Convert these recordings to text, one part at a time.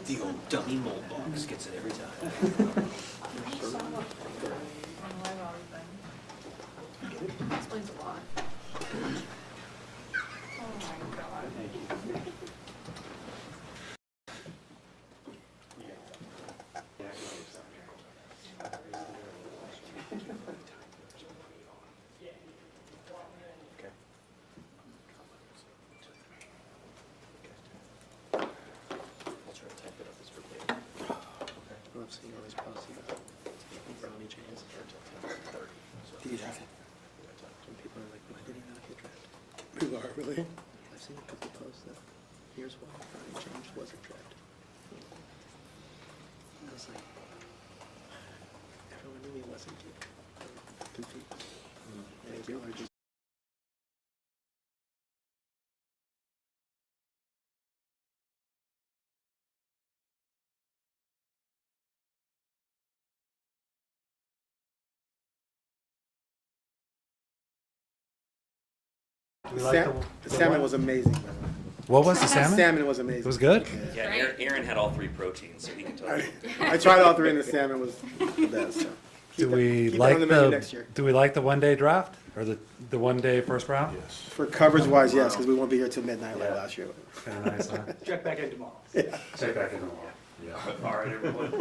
The old dummy mold box gets it every time. Explains a lot. Oh my God. I'll try to type it up as verbatim. I love seeing all these posts about brownie chains. Do you have it? Some people are like, why did he not get drafted? People are really? I've seen a couple posts that, here's why brownie chains wasn't drafted. I was like, everyone knew he wasn't confused. And people are just The salmon was amazing. by the way. What was the salmon? Salmon was amazing. It was good? Yeah, Aaron had all three proteins, so he can tell you. I tried all three, and the salmon was the best. So. Do we keep it like on the menu next year. do we like the 1 day draft or the 1 day first round? Yes. For coverage wise, yes, because we won't be here till midnight like last year. Kind of nice, huh? Check back in tomorrow. Check back in the wall. All right, everyone.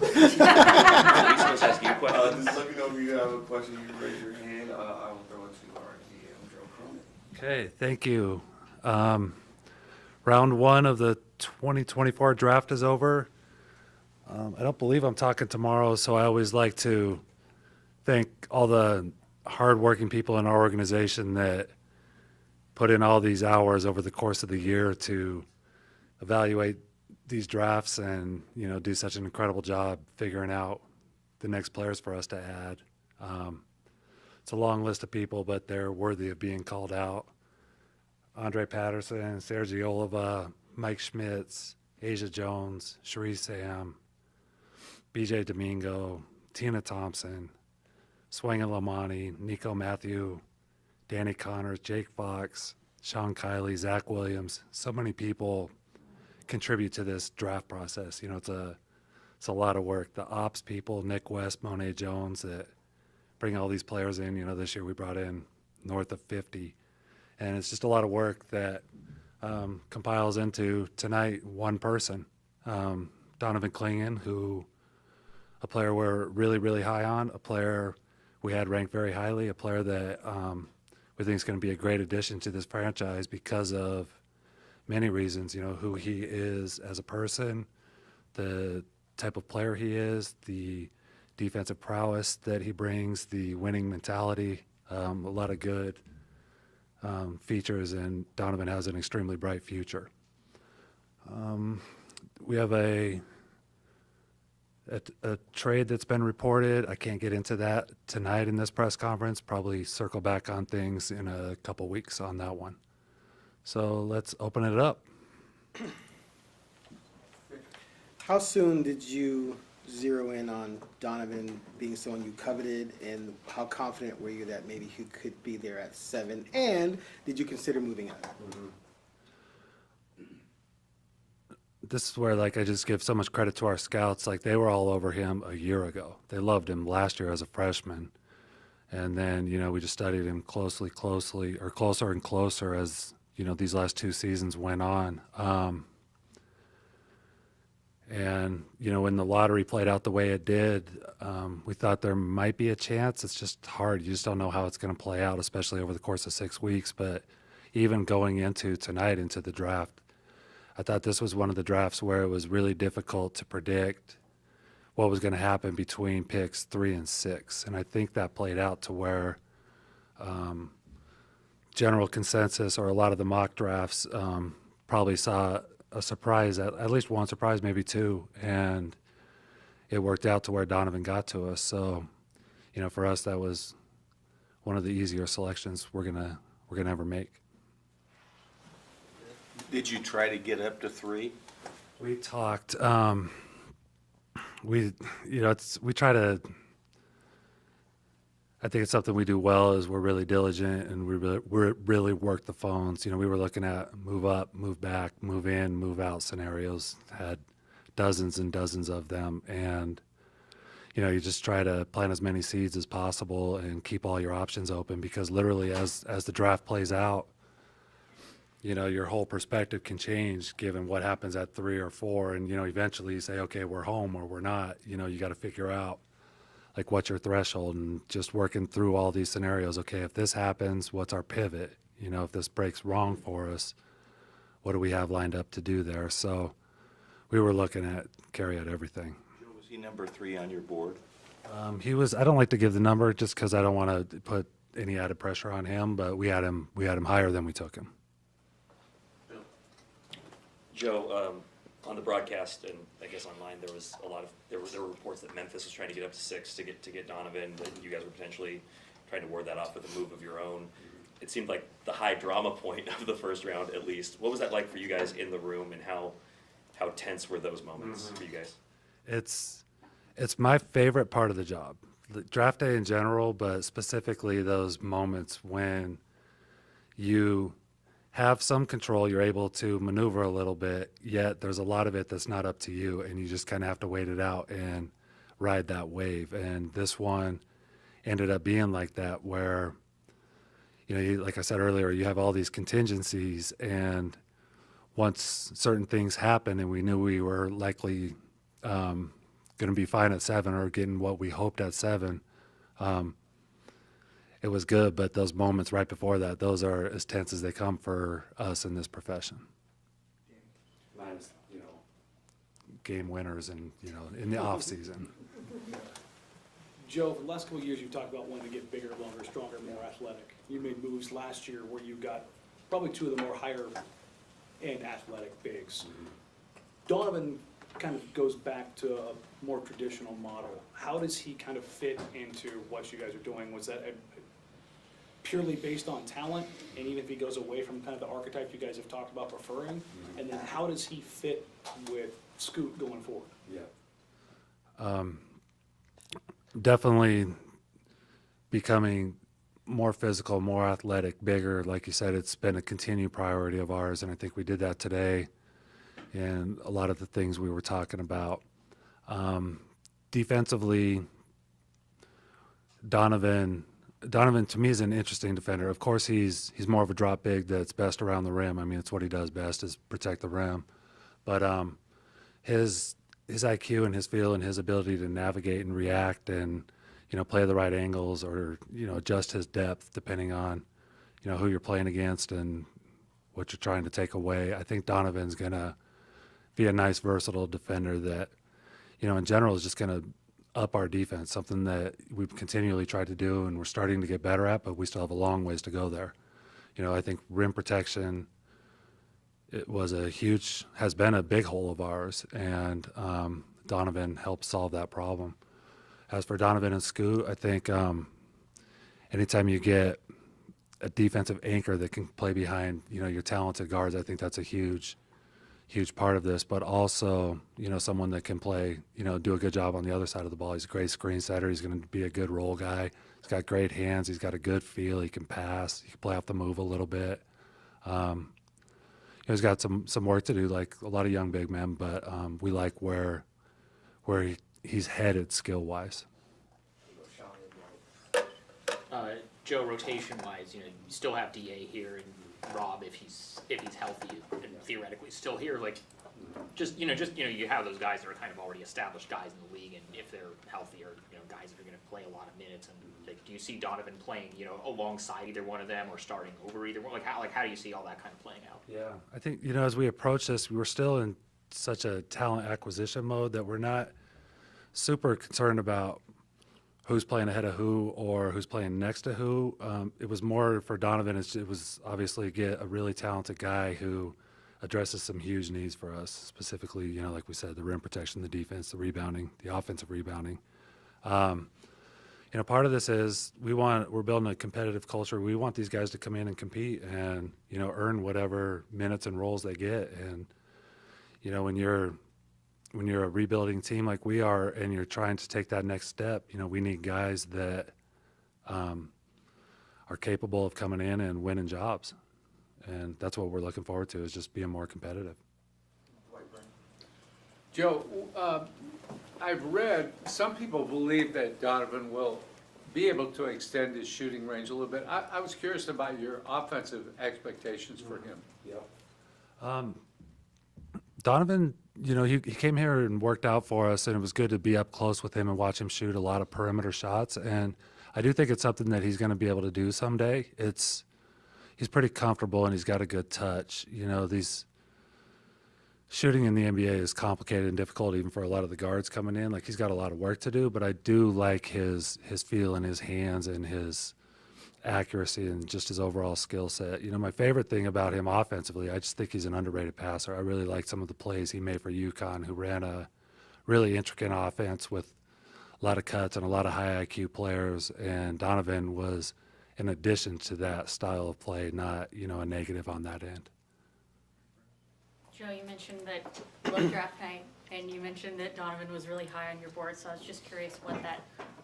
Lisa's ask you a question. Just let me know if you have a question. You raise your hand. I will throw it to our GM Joe Cronin. Okay, thank you. Round 1 of the 2024 draft is over. I don't believe I'm talking tomorrow, so I always like to thank all the hardworking people in our organization that put in all these hours over the course of the year to evaluate these drafts and, you know, do such an incredible job figuring out the next players for us to add. It's a long list of people, but they're worthy of being called out. Andre Patterson, Sergi Oliva, Mike Schmitz, Asia Jones, Cherie Sam, BJ Domingo, Tina Thompson, Swangan Lamani, Nico Matthew, Danny Connors, Jake Fox, Sean Kiley, Zach Williams. So many people contribute to this draft process. You know, it's a lot of work. The ops people, Nick West, Monet Jones, that bring all these players in. You know, this year we brought in north of 50. And it's just a lot of work that compiles into tonight one person, Donovan Clingan, who a player we're really, really high on, a player we had ranked very highly, a player that we think is going to be a great addition to this franchise because of many reasons, you know, who he is as a person, the type of player he is, the defensive prowess that he brings, the winning mentality, a lot of good features, and Donovan has an extremely bright future. We have a trade that's been reported. I can't get into that tonight in this press conference. Probably circle back on things in a couple weeks on that one. So let's open it up. How soon did you zero in on Donovan being someone you coveted, and how confident were you that maybe he could be there at 7? And did you consider moving up? This is where, like, I just give so much credit to our scouts. Like, they were all over him a year ago. They loved him last year as a freshman. And then, you know, we just studied him closer and closer as, you know, these last 2 seasons went on. And, you know, when the lottery played out the way it did, we thought there might be a chance. It's just hard. You just don't know how it's going to play out, especially over the course of 6 weeks. But even going into tonight, into the draft, I thought this was one of the drafts where it was really difficult to predict what was going to happen between picks 3 and 6. And I think that played out to where general consensus, or a lot of the mock drafts, probably saw a surprise, at least one surprise, maybe 2, and it worked out to where Donovan got to us. So, you know, for us, that was one of the easier selections we're gonna ever make. Did you try to get up to 3? We talked. We try to. I think it's something we do well, is we're really diligent, and we really work the phones. You know, we were looking at move up, move back, move in, move out scenarios. Had dozens and dozens of them, and you just try to plant as many seeds as possible and keep all your options open, because literally as the draft plays out, your whole perspective can change given what happens at 3 or 4, and eventually you say, okay, we're home or we're not. You got to figure out like what's your threshold, and just working through all these scenarios. Okay, if this happens, what's our pivot? If this breaks wrong for us, what do we have lined up to do there? So we were looking at carry out everything. Joe, was he number 3 on your board? He was. I don't like to give the number just because I don't want to put any added pressure on him. But we had him higher than we took him. Joe, on the broadcast and I guess online, there was a lot of there were reports that Memphis was trying to get up to 6 to get Donovan, and you guys were potentially trying to ward that off with a move of your own. It seemed like the high drama point of the first round, at least. What was that like for you guys in the room, and how tense were those moments for you guys? It's my favorite part of the job, the draft day in general, but specifically those moments when you have some control, you're able to maneuver a little bit, yet there's a lot of it that's not up to you, and you just kind of have to wait it out and ride that wave. And this one ended up being like that, where, like I said earlier, you have all these contingencies, and once certain things happen and we knew we were likely going to be fine at 7 or getting what we hoped at 7, it was good. But those moments right before that, those are as tense as they come for us in this profession. Minus, game winners and, in the off season. Joe, for the last couple of years, you've talked about wanting to get bigger, longer, stronger, more athletic. You made moves last year where you got probably 2 of the more higher-end athletic bigs. Donovan kind of goes back to a more traditional model. How does he kind of fit into what you guys are doing? Was that purely based on talent, and even if he goes away from kind of the archetype you guys have talked about preferring? And then how does he fit with Scoot going forward? Definitely becoming more physical, more athletic, bigger. Like you said, it's been a continued priority of ours, and I think we did that today and a lot of the things we were talking about. Defensively, Donovan to me is an interesting defender. Of course, he's more of a drop big that's best around the rim. I mean, it's what he does best, is protect the rim. But his IQ and his feel and his ability to navigate and react and play the right angles, or adjust his depth depending on who you're playing against and what you're trying to take away. I think Donovan's gonna be a nice versatile defender that in general is just gonna up our defense, something that we've continually tried to do and we're starting to get better at, but we still have a long ways to go there. I think rim protection, has been a big hole of ours, and Donovan helped solve that problem. As for Donovan and Scoot, I think anytime you get a defensive anchor that can play behind your talented guards, I think that's a huge part of this. But also someone that can play, do a good job on the other side of the ball. He's a great screen setter. He's going to be a good roll guy. He's got great hands. He's got a good feel. He can pass. He can play off the move a little bit. He's got some work to do, like a lot of young big men, but we like where he's headed skill-wise. Joe, rotation-wise, you still have DA here, and Rob, if he's healthy and theoretically still here, like, you have those guys that are kind of already established guys in the league, and if they're healthier, guys that are going to play a lot of minutes. And like, do you see Donovan playing, alongside either one of them or starting over either one? Like how do you see all that kind of playing out? Yeah, I think as we approach this, we're still in such a talent acquisition mode that we're not super concerned about who's playing ahead of who or who's playing next to who. It was more for Donovan. It was obviously get a really talented guy who addresses some huge needs for us, specifically, like we said, the rim protection, the defense, the rebounding, the offensive rebounding. Part of this is we're building a competitive culture. We want these guys to come in and compete and, earn whatever minutes and roles they get. And, when you're a rebuilding team like we are and you're trying to take that next step, we need guys that are capable of coming in and winning jobs. And that's what we're looking forward to, is just being more competitive. Joe, I've read, some people believe that Donovan will be able to extend his shooting range a little bit. I was curious about your offensive expectations for him. Donovan, he came here and worked out for us, and it was good to be up close with him and watch him shoot a lot of perimeter shots. And I do think it's something that he's going to be able to do someday. He's pretty comfortable and he's got a good touch. These shooting in the NBA is complicated and difficult even for a lot of the guards coming in. Like, he's got a lot of work to do, but I do like his feel in his hands and his accuracy and just his overall skill set. My favorite thing about him offensively, I just think he's an underrated passer. I really like some of the plays he made for UConn, who ran a really intricate offense with a lot of cuts and a lot of high IQ players, and Donovan was an addition to that style of play, not, a negative on that end. Joe, you mentioned that love draft night, and you mentioned that Donovan was really high on your board, so I was just curious what that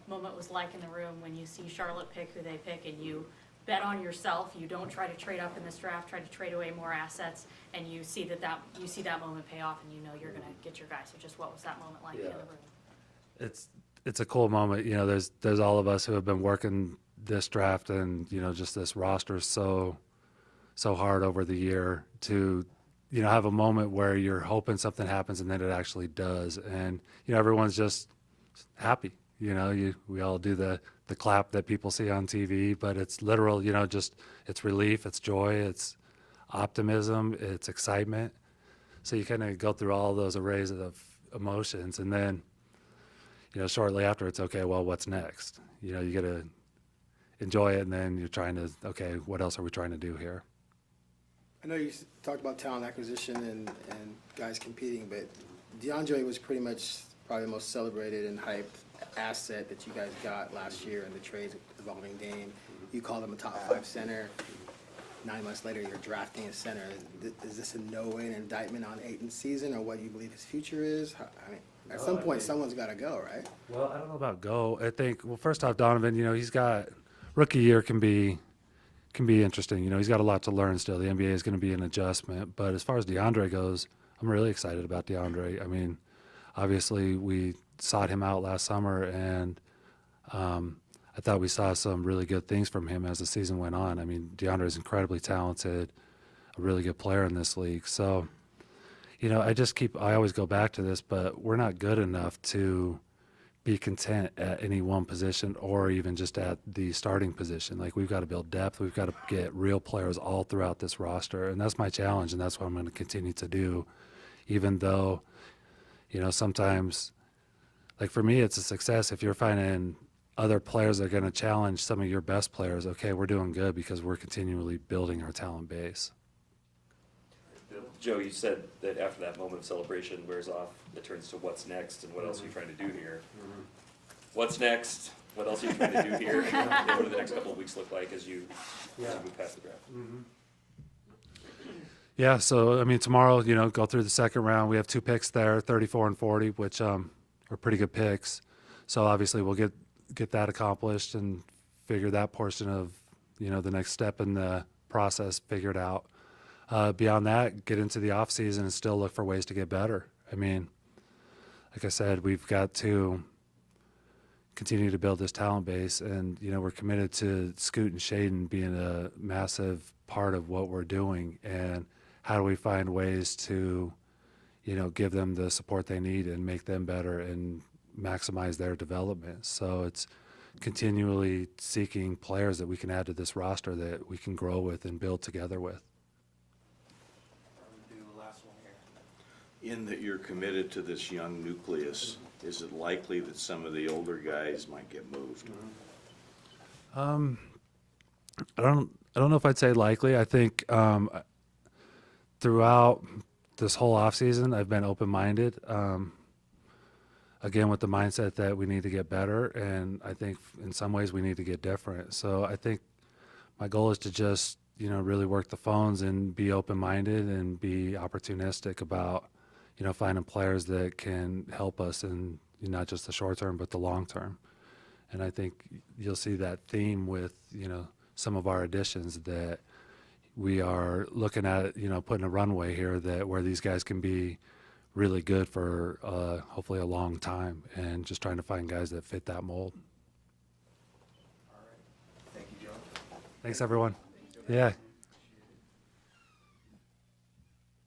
moment was like in the room when you see Charlotte pick who they pick, and you bet on yourself. You don't try to trade up in this draft, try to trade away more assets, and you see that moment pay off, and you're going to get your guy. So just what was that moment like in the room? It's a cool moment. There's all of us who have been working this draft and, just this roster so hard over the year to, have a moment where you're hoping something happens and then it actually does. And, everyone's just happy. We all do the clap that people see on TV, but it's literal, it's relief, it's joy, it's optimism, it's excitement. So you kind of go through all those arrays of emotions, and then, shortly after, it's okay, well, what's next? You got to enjoy it, and then you're trying to, okay, what else are we trying to do here? I know you talked about talent acquisition and guys competing, but DeAndre was pretty much probably the most celebrated and hyped asset that you guys got last year in the trades evolving game. You called him a top 5 center. 9 months later, you're drafting a center. Is this a no-win indictment on Ayton's season, or what you believe his future is? At some point, someone's got to go, right? Well, I don't know about go. I think, well, first off, Donovan, he's got rookie year can be interesting. He's got a lot to learn still. The NBA is going to be an adjustment. But as far as DeAndre goes, I'm really excited about DeAndre. Obviously, we sought him out last summer, and I thought we saw some really good things from him as the season went on. DeAndre is incredibly talented, a really good player in this league. So, I always go back to this, but we're not good enough to be content at any one position or even just at the starting position. Like, we've got to build depth. We've got to get real players all throughout this roster. And that's my challenge, and that's what I'm going to continue to do, even though, sometimes, like, for me, it's a success if you're finding other players that are going to challenge some of your best players. Okay, we're doing good because we're continually building our talent base. Joe, you said that after that moment of celebration wears off, it turns to what's next and what else are you trying to do here? What's next? What else are you trying to do here? And what do the next couple of weeks look like as you move past the draft? Yeah, so, tomorrow, go through the second round. We have 2 picks there, 34 and 40, which are pretty good picks. So, obviously, we'll get that accomplished and figure that portion of, the next step in the process figured out. Beyond that, get into the offseason and still look for ways to get better. Like I said, we've got to continue to build this talent base, and, we're committed to Scoot and Shaden being a massive part of what we're doing. And how do we find ways to, give them the support they need and make them better and maximize their development? So it's continually seeking players that we can add to this roster that we can grow with and build together with. In that you're committed to this young nucleus, is it likely that some of the older guys might get moved? I don't know if I'd say likely. I think throughout this whole offseason, I've been open-minded. Again, with the mindset that we need to get better, and I think in some ways we need to get different. So I think my goal is to just, really work the phones and be open-minded and be opportunistic about, finding players that can help us in not just the short term, but the long term. And I think you'll see that theme with, some of our additions, that we are looking at, putting a runway here that where these guys can be really good for hopefully a long time, and just trying to find guys that fit that mold. All right. Thank you, Joe. Thanks, everyone. Yeah.